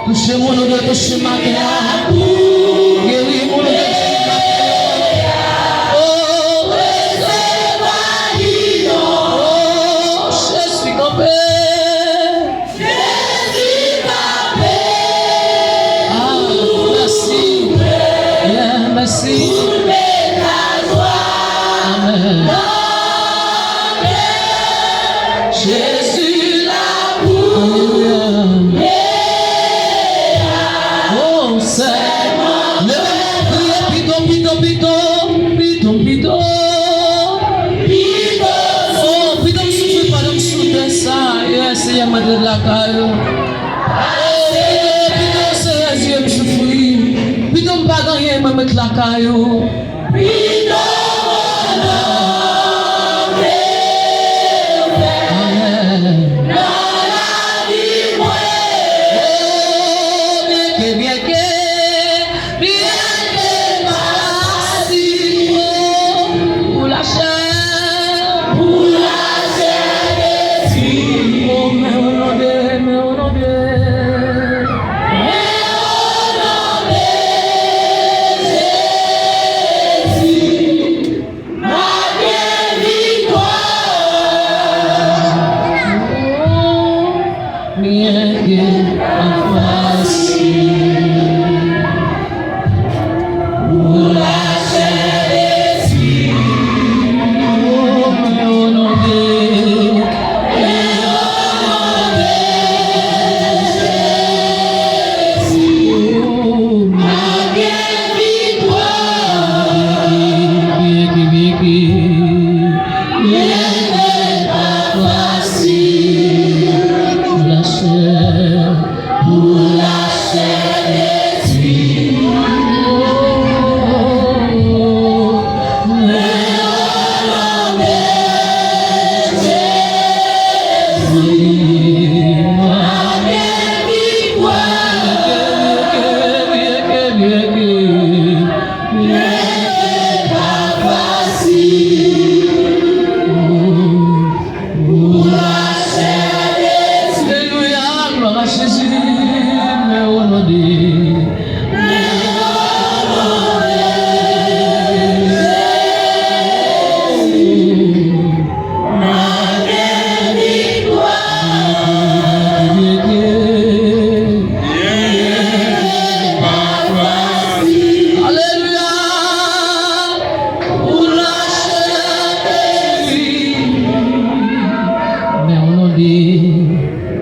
Touchez mon nom de toucher ma terre. Guéris mon nom de toucher ma terre. Oh, oh, je suis campé. Ah, merci. Yeah, merci. Amen. Jésus l'amour. Alléluia. Oh, c'est le pito. Oh, pito me souffle pas de me souffler ça. Yes, il y a ma de la caille. Oh, pito, c'est les yeux me souffler. Pito me pas gagner, me mettre la caille. Pito. Pour la Bambi.